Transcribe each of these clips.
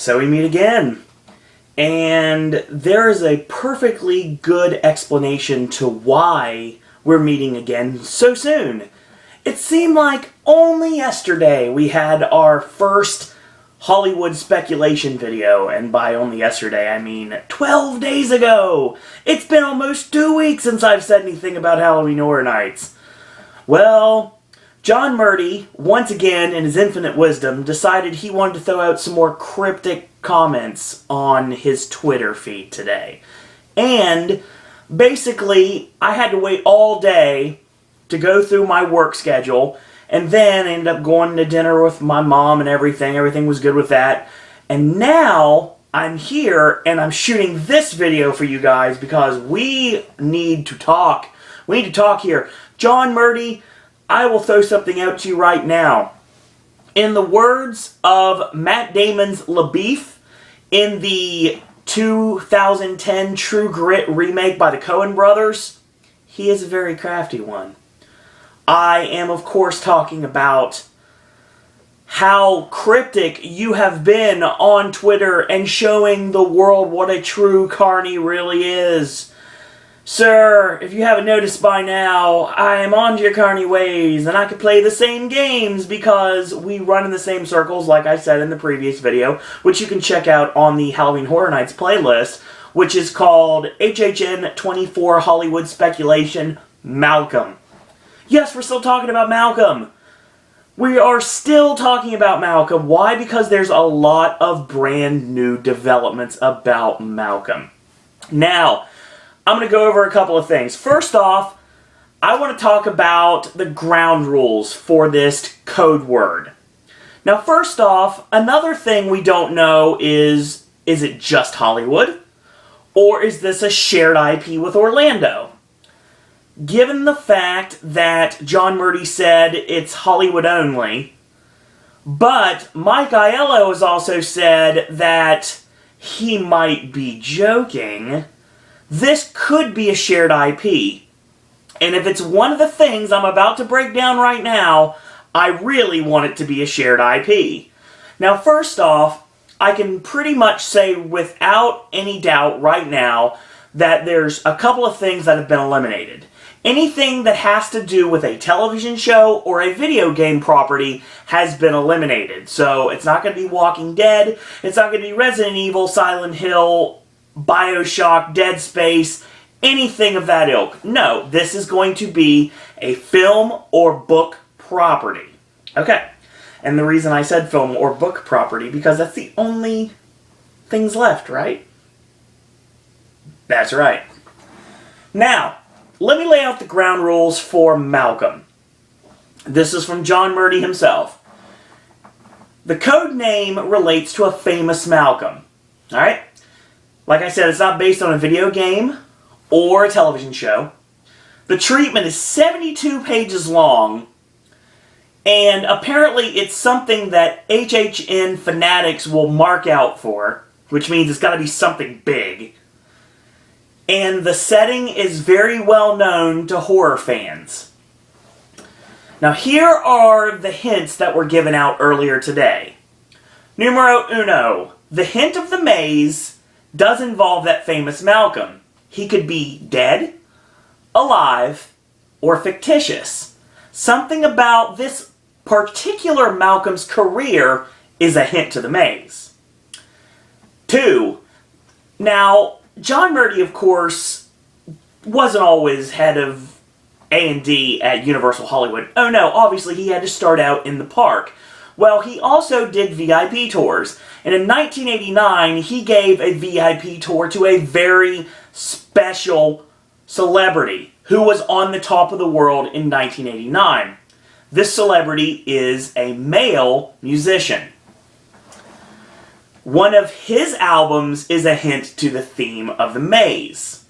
So we meet again. And there is a perfectly good explanation to why we're meeting again so soon. It seemed like only yesterday we had our first Hollywood speculation video, and by only yesterday I mean 12 days ago! It's been almost 2 weeks since I've said anything about Halloween Horror Nights. Well, John Murdy, once again in his infinite wisdom, decided he wanted to throw out some more cryptic comments on his Twitter feed today. And basically, I had to wait all day to go through my work schedule, and then I ended up going to dinner with my mom and everything. Everything was good with that. And now I'm here and I'm shooting this video for you guys because we need to talk. We need to talk here. John Murdy, I will throw something out to you right now. In the words of Matt Damon's LaBeef in the 2010 True Grit remake by the Coen brothers, he is a very crafty one. I am, of course, talking about how cryptic you have been on Twitter and showing the world what a true carny really is. Sir, if you haven't noticed by now, I am onto your carny ways, and I can play the same games because we run in the same circles, like I said in the previous video, which you can check out on the Halloween Horror Nights playlist, which is called HHN 24 Hollywood Speculation Malcolm. Yes, we're still talking about Malcolm. We are still talking about Malcolm. Why? Because there's a lot of brand new developments about Malcolm. Now, I'm going to go over a couple of things. First off, I want to talk about the ground rules for this code word. Now, first off, another thing we don't know is it just Hollywood? Or is this a shared IP with Orlando? Given the fact that John Murdy said it's Hollywood only, but Mike Aiello has also said that he might be joking, this could be a shared IP. And if it's one of the things I'm about to break down right now, I really want it to be a shared IP. Now, first off, I can pretty much say without any doubt right now that there's a couple of things that have been eliminated. Anything that has to do with a television show or a video game property has been eliminated. So it's not going to be Walking Dead, it's not going to be Resident Evil, Silent Hill, BioShock, Dead Space, anything of that ilk. No, this is going to be a film or book property. Okay, and the reason I said film or book property, because that's the only things left, right? That's right. Now, let me lay out the ground rules for Malcolm. This is from John Murdy himself. The code name relates to a famous Malcolm. Alright? Like I said, it's not based on a video game or a television show. The treatment is 72 pages long, and apparently it's something that HHN fanatics will mark out for, which means it's got to be something big. And the setting is very well known to horror fans. Now here are the hints that were given out earlier today. Numero uno. The hint of the maze does involve that famous Malcolm. He could be dead, alive, or fictitious. Something about this particular Malcolm's career is a hint to the maze. 2. Now, John Murdy, of course, wasn't always head of A&D at Universal Hollywood. Oh no, obviously he had to start out in the park. Well, he also did VIP tours. And in 1989, he gave a VIP tour to a very special celebrity who was on the top of the world in 1989. This celebrity is a male musician. One of his albums is a hint to the theme of the maze.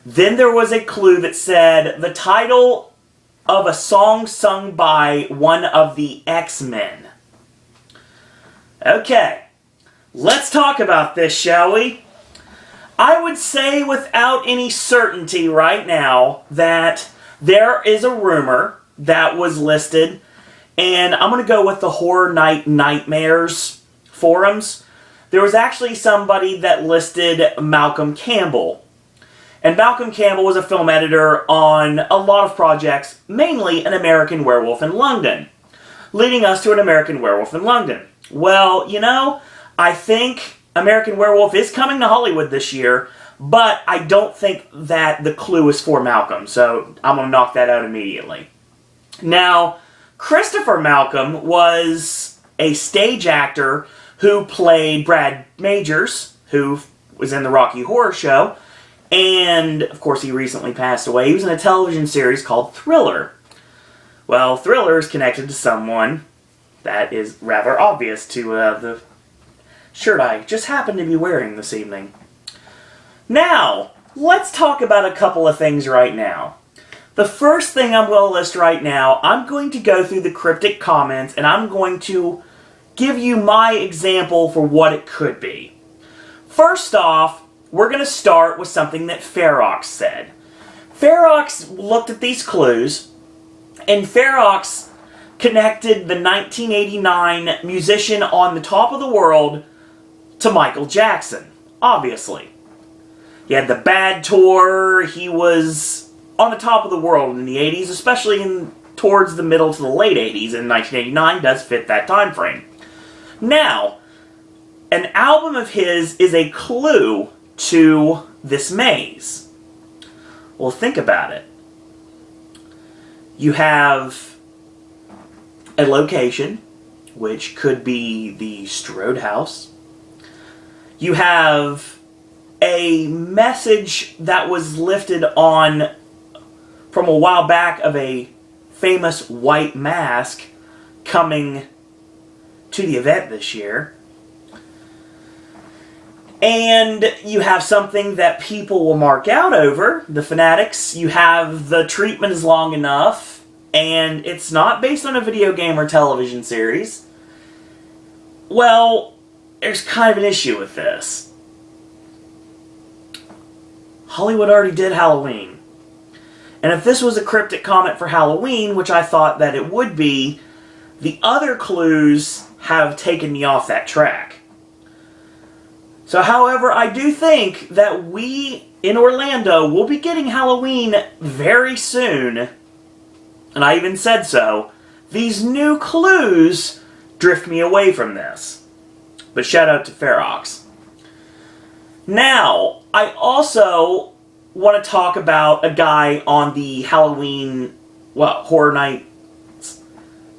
Then there was a clue that said the title of a song sung by one of the X-Men. Okay, let's talk about this, shall we? I would say without any certainty right now that there is a rumor that was listed, and I'm going to go with the Horror Night Nightmares forums. there was actually somebody that listed Malcolm Campbell. And Malcolm Campbell was a film editor on a lot of projects, mainly An American Werewolf in London, leading us to An American Werewolf in London. Well, you know, I think American Werewolf is coming to Hollywood this year, but I don't think that the clue is for Malcolm, so I'm going to knock that out immediately. Now, Christopher Malcolm was a stage actor who played Brad Majors, who was in the Rocky Horror Show, and, of course, he recently passed away. He was in a television series called Thriller. Well, Thriller is connected to someone that is rather obvious to the shirt I just happen to be wearing this evening. Now, let's talk about a couple of things right now. The first thing I'm going to list right now, I'm going to go through the cryptic comments and I'm going to give you my example for what it could be. First off, we're going to start with something that Ferox said. Ferox looked at these clues, and Ferox connected the 1989 musician on the top of the world to Michael Jackson, obviously. He had the Bad Tour, he was on the top of the world in the 80s, especially towards the middle to the late 80s, and 1989 does fit that time frame. Now, an album of his is a clue to this maze. Well, think about it. You have a location, which could be the Strode House. You have a message that was lifted on from a while back of a famous white mask coming to the event this year. And you have something that people will mark out over, the fanatics. You have the treatment is long enough, and it's not based on a video game or television series. Well, there's kind of an issue with this. Hollywood already did Halloween. And if this was a cryptic comment for Halloween, which I thought that it would be, the other clues have taken me off that track. So, however, I do think that we, in Orlando, will be getting Halloween very soon. And I even said so. These new clues drift me away from this. But shout out to Ferox. Now, I also want to talk about a guy on the Halloween, Horror Nights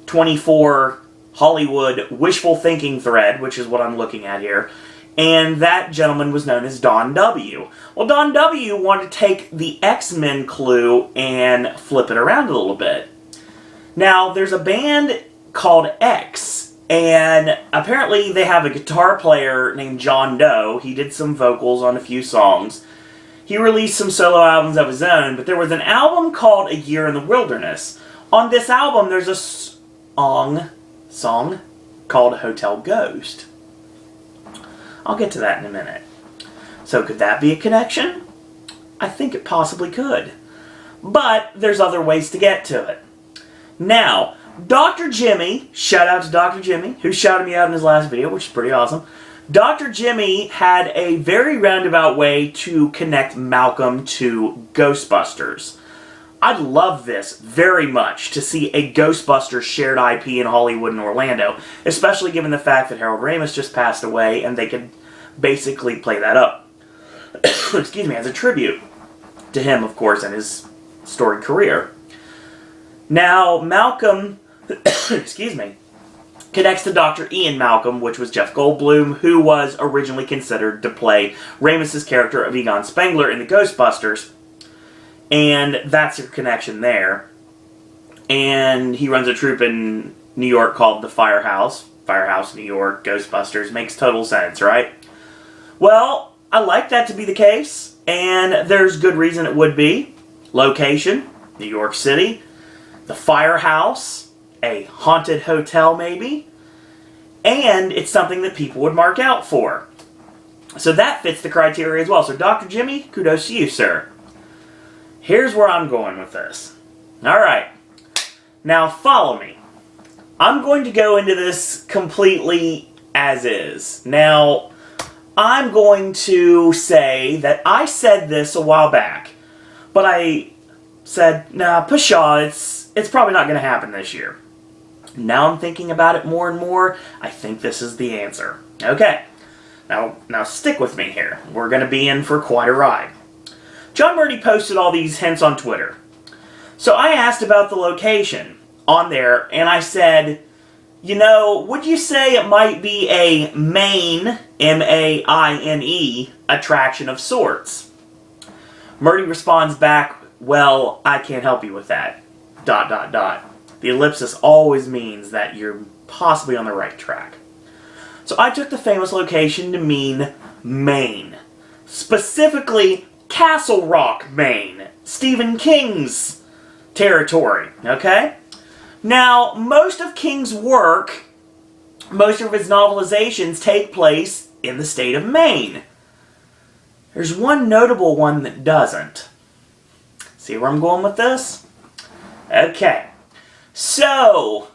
24 Hollywood wishful thinking thread, which is what I'm looking at here. And that gentleman was known as Don W. Well, Don W. wanted to take the X-Men clue and flip it around a little bit. Now, there's a band called X, and apparently they have a guitar player named John Doe. He did some vocals on a few songs. He released some solo albums of his own, but there was an album called A Year in the Wilderness. On this album, there's a song called Hotel Ghost. I'll get to that in a minute. So could that be a connection? I think it possibly could. But there's other ways to get to it. Now, Dr. Jimmy, shout out to Dr. Jimmy, who shouted me out in his last video, which is pretty awesome. Dr. Jimmy had a very roundabout way to connect Malcolm to Ghostbusters. I'd love this very much, to see a Ghostbusters shared IP in Hollywood and Orlando, especially given the fact that Harold Ramis just passed away and they could basically play that up. Excuse me, as a tribute to him, of course, and his storied career. Now, Malcolm, excuse me, connects to Dr. Ian Malcolm, which was Jeff Goldblum, who was originally considered to play Ramis' character of Egon Spengler in the Ghostbusters. And that's your connection there. And he runs a troupe in New York called the Firehouse. Firehouse, New York, Ghostbusters. Makes total sense, right? Well, I like that to be the case. And there's good reason it would be. Location, New York City. The Firehouse, a haunted hotel maybe. And it's something that people would mark out for. So that fits the criteria as well. So Dr. Jimmy, kudos to you, sir. Here's where I'm going with this. Alright. Now follow me. I'm going to go into this completely as is. Now, I'm going to say that I said this a while back, but I said, nah, pshaw, it's probably not going to happen this year. Now I'm thinking about it more and more. I think this is the answer. Okay, now stick with me here. We're going to be in for quite a ride. John Murdy posted all these hints on Twitter. So I asked about the location on there, and I said, you know, would you say it might be a Maine, M-A-I-N-E, attraction of sorts? Murdy responds back, well, I can't help you with that. ... The ellipsis always means that you're possibly on the right track. So I took the famous location to mean Maine. Specifically, Castle Rock, Maine. Stephen King's territory, okay? Now, most of King's work, most of his novelizations take place in the state of Maine. There's one notable one that doesn't. See where I'm going with this? Okay. So,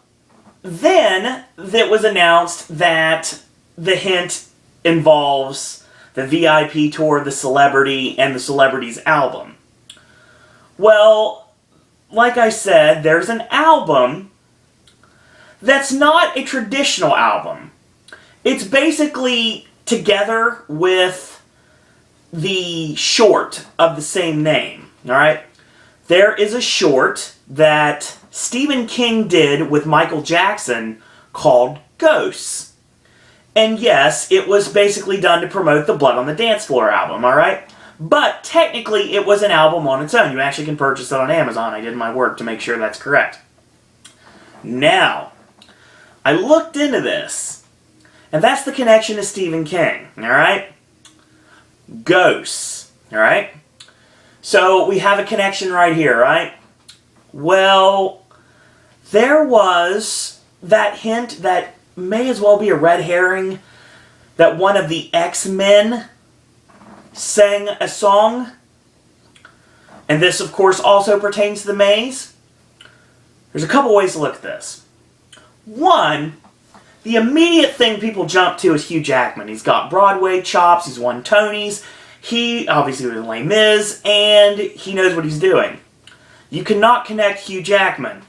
then it was announced that the hint involves the VIP tour of the celebrity and the celebrity's album. Well, like I said, there's an album that's not a traditional album. It's basically together with the short of the same name, alright? There is a short that Stephen King did with Michael Jackson called Ghosts. And yes, it was basically done to promote the Blood on the Dance Floor album, alright? But technically it was an album on its own. You actually can purchase it on Amazon. I did my work to make sure that's correct. Now, I looked into this, and that's the connection to Stephen King, alright? Ghosts, alright? So we have a connection right here, right? Well, there was that hint that may as well be a red herring that one of the X-Men sang a song. And this, of course, also pertains to the maze. There's a couple ways to look at this. One, the immediate thing people jump to is Hugh Jackman. He's got Broadway chops, he's won Tonys, he obviously was in Les Mis, and he knows what he's doing. You cannot connect Hugh Jackman.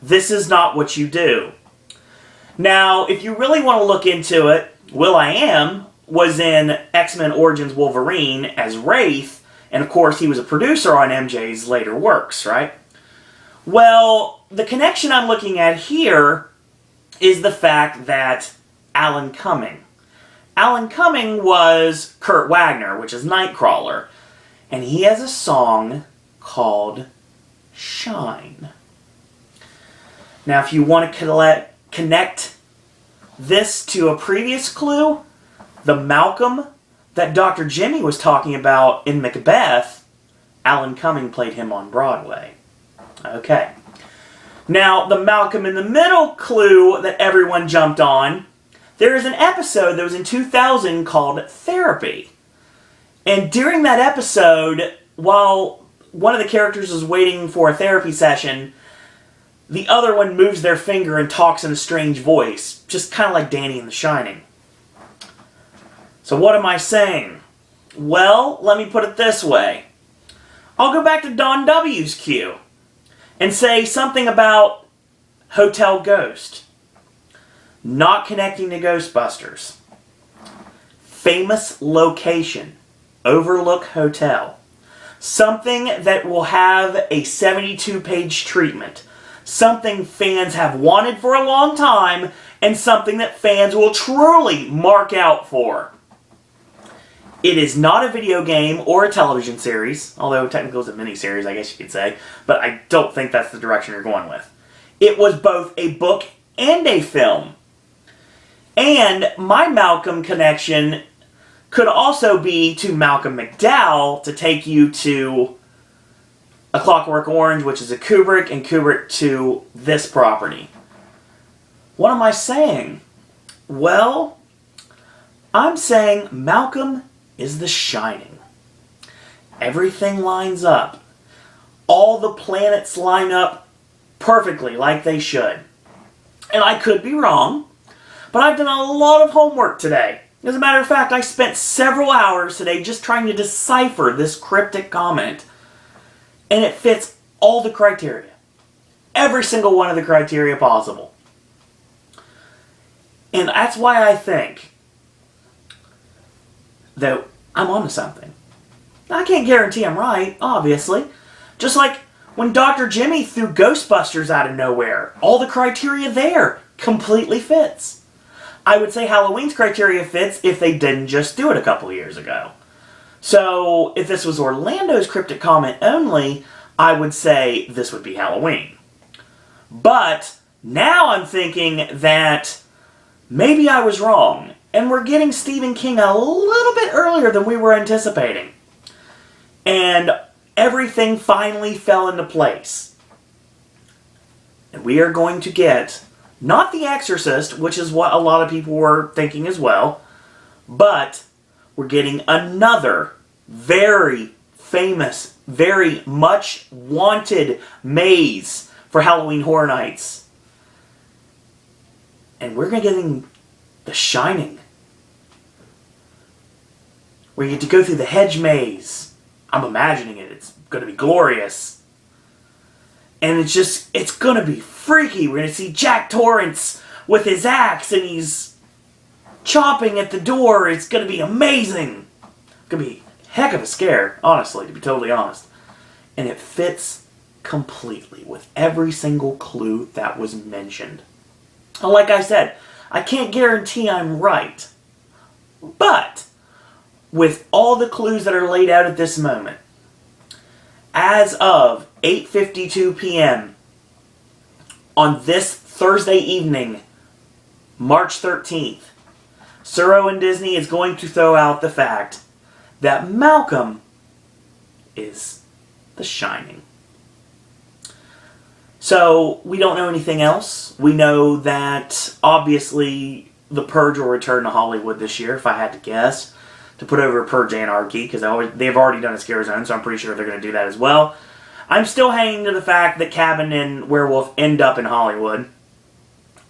This is not what you do. Now, if you really want to look into it, will.i.am was in X-Men Origins Wolverine as Wraith, and of course he was a producer on MJ's later works, right? Well, the connection I'm looking at here is the fact that Alan Cumming was Kurt Wagner, which is Nightcrawler, and he has a song called Shine. Now, if you want to connect this to a previous clue, the Malcolm that Dr. Jimmy was talking about in Macbeth, Alan Cumming played him on Broadway. Okay. Now, the Malcolm in the Middle clue that everyone jumped on, there is an episode that was in 2000 called Therapy. And during that episode, while one of the characters is waiting for a therapy session, the other one moves their finger and talks in a strange voice, just kind of like Danny in The Shining. So what am I saying? Well, let me put it this way. I'll go back to Don W's cue and say something about Hotel Ghost. Not connecting to Ghostbusters. Famous location. Overlook Hotel. Something that will have a 72-page treatment. Something fans have wanted for a long time, and something that fans will truly mark out for. It is not a video game or a television series, although technically it's a miniseries, I guess you could say, but I don't think that's the direction you're going with. It was both a book and a film. And my Malcolm connection could also be to Malcolm McDowell to take you to A Clockwork Orange, which is a Kubrick, and Kubrick to this property. What am I saying? Well, I'm saying Malcolm is The Shining. Everything lines up. All the planets line up perfectly like they should. And I could be wrong, but I've done a lot of homework today. As a matter of fact, I spent several hours today just trying to decipher this cryptic comment. And it fits all the criteria. Every single one of the criteria possible. And that's why I think that I'm onto something. Now, I can't guarantee I'm right, obviously. Just like when Dr. Jimmy threw Ghostbusters out of nowhere. All the criteria there completely fits. I would say Halloween's criteria fits if they didn't just do it a couple years ago. So, if this was Orlando's cryptic comment only, I would say this would be Halloween. But, now I'm thinking that maybe I was wrong, and we're getting Stephen King a little bit earlier than we were anticipating. And everything finally fell into place. And we are going to get, not The Exorcist, which is what a lot of people were thinking as well, but we're getting another very famous, very much wanted maze for Halloween Horror Nights. And we're getting The Shining. Where you get to go through the hedge maze. I'm imagining it. It's going to be glorious. And it's going to be freaky. We're going to see Jack Torrance with his axe and he's chopping at the door. It's going to be amazing. It's going to be a heck of a scare, honestly, to be totally honest. And it fits completely with every single clue that was mentioned. Like I said, I can't guarantee I'm right. But with all the clues that are laid out at this moment, as of 8:52 p.m. on this Thursday evening, March 13th, Suro and Disney is going to throw out the fact that Malcolm is The Shining. So, we don't know anything else. We know that, obviously, The Purge will return to Hollywood this year, if I had to guess, to put over Purge Anarchy, because they've already done a Scare Zone, so I'm pretty sure they're going to do that as well. I'm still hanging to the fact that Cabin and Werewolf end up in Hollywood.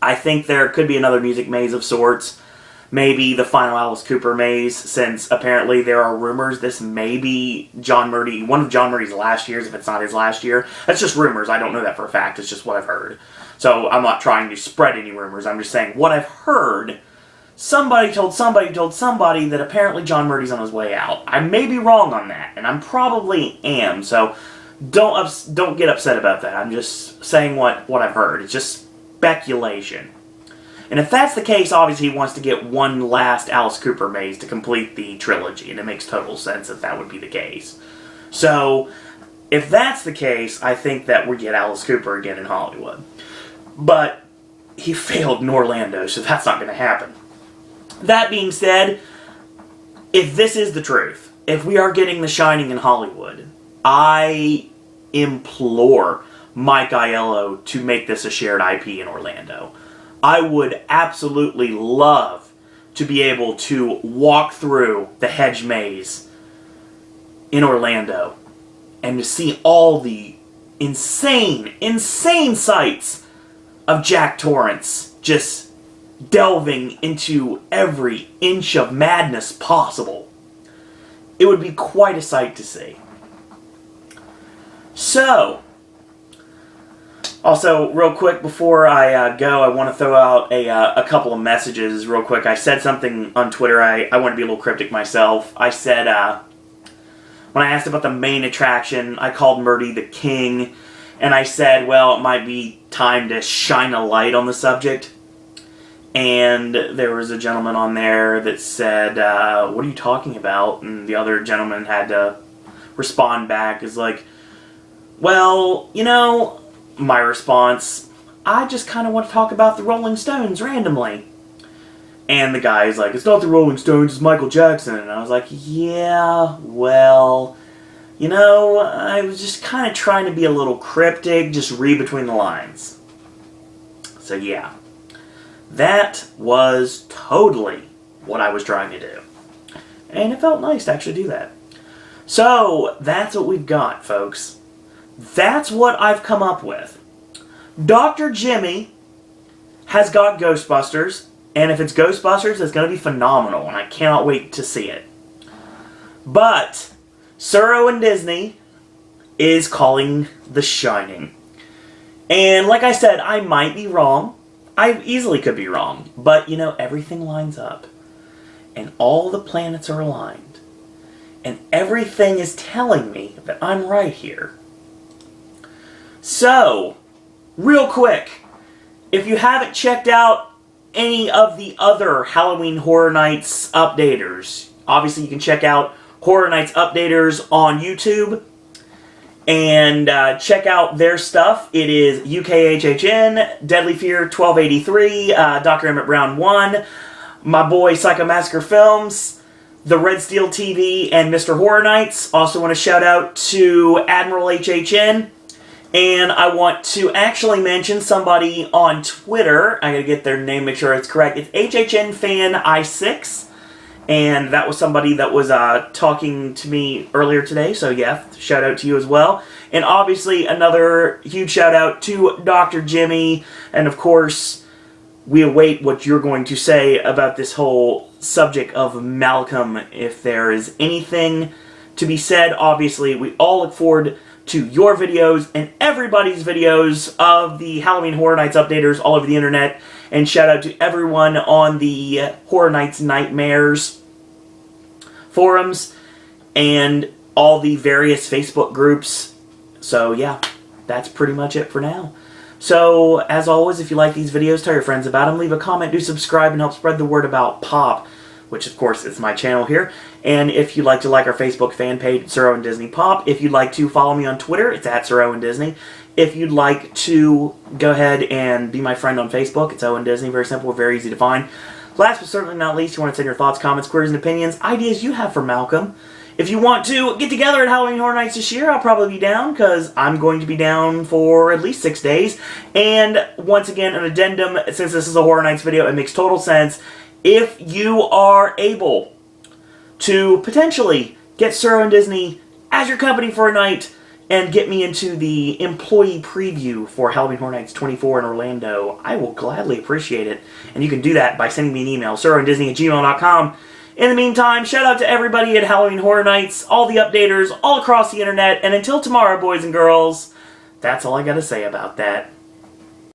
I think there could be another music maze of sorts. Maybe the final Alice Cooper maze, since apparently there are rumors this may be one of John Murray's last years, if it's not his last year. That's just rumors. I don't know that for a fact. It's just what I've heard. So I'm not trying to spread any rumors. I'm just saying what I've heard. Somebody told somebody that apparently John Murray's on his way out. I may be wrong on that, and I probably am, so don't get upset about that. I'm just saying what I've heard. It's just speculation. And if that's the case, obviously he wants to get one last Alice Cooper maze to complete the trilogy, and it makes total sense if that would be the case. So, if that's the case, I think that we get Alice Cooper again in Hollywood. But he failed in Orlando, so that's not going to happen. That being said, if this is the truth, if we are getting The Shining in Hollywood, I implore Mike Aiello to make this a shared IP in Orlando. I would absolutely love to be able to walk through the hedge maze in Orlando and to see all the insane sights of Jack Torrance just delving into every inch of madness possible. It would be quite a sight to see. So, also, real quick before I go, I want to throw out a couple of messages real quick. I said something on Twitter. I want to be a little cryptic myself. I said, when I asked about the main attraction, I called Murdy the king, and I said, well, it might be time to shine a light on the subject. And there was a gentleman on there that said, what are you talking about? And the other gentleman had to respond back as like, well, you know, my response, I just kind of want to talk about the Rolling Stones randomly. And the guy's like, it's not the Rolling Stones, it's Michael Jackson. And I was like, yeah, well, you know, I was just kind of trying to be a little cryptic, just read between the lines. So yeah, that was totally what I was trying to do. And it felt nice to actually do that. So, that's what we've got, folks. That's what I've come up with. Dr. Jimmy has got Ghostbusters And if it's Ghostbusters, it's going to be phenomenal, and I cannot wait to see it. But Suro and Disney is calling The Shining. And like I said, I might be wrong. I easily could be wrong. But, you know, everything lines up. And all the planets are aligned. And everything is telling me that I'm right here. So, real quick, if you haven't checked out any of the other Halloween Horror Nights updaters, obviously you can check out Horror Nights updaters on YouTube and check out their stuff. It is HHN, Deadly Fear 1283, Dr. Emmett Brown 1, my boy Psycho Massacre Films, the Red Steel TV, and Mr. Horror Nights. Also want to shout out to Admiral HHN. And I want to actually mention somebody on Twitter. I gotta get their name, make sure it's correct. It's HHN Fan I6. And that was somebody that was talking to me earlier today. So yeah, shout out to you as well. And obviously another huge shout out to Dr. Jimmy. And of course, we await what you're going to say about this whole subject of Malcolm. If there is anything to be said, obviously we all look forward to your videos and everybody's videos of the Halloween Horror Nights updaters all over the internet. And shout out to everyone on the Horror Nights Nightmares forums and all the various Facebook groups. So yeah, that's pretty much it for now. So, as always, if you like these videos, tell your friends about them, leave a comment, do subscribe, and help spread the word about Pop, which of course is my channel here. And if you'd like to like our Facebook fan page, Suro and Disney Pop. If you'd like to follow me on Twitter, it's at Suro and Disney. If you'd like to go ahead and be my friend on Facebook, it's Owen Disney. Very simple, very easy to find. Last but certainly not least, you want to send your thoughts, comments, queries, and opinions, ideas you have for Malcolm. If you want to get together at Halloween Horror Nights this year, I'll probably be down, because I'm going to be down for at least 6 days. And once again, an addendum, since this is a Horror Nights video, it makes total sense. If you are able to potentially get Suro and Disney as your company for a night and get me into the employee preview for Halloween Horror Nights 24 in Orlando, I will gladly appreciate it. And you can do that by sending me an email, suroanddisney@gmail.com. In the meantime, shout out to everybody at Halloween Horror Nights, all the updaters all across the internet, and until tomorrow, boys and girls, that's all I gotta say about that.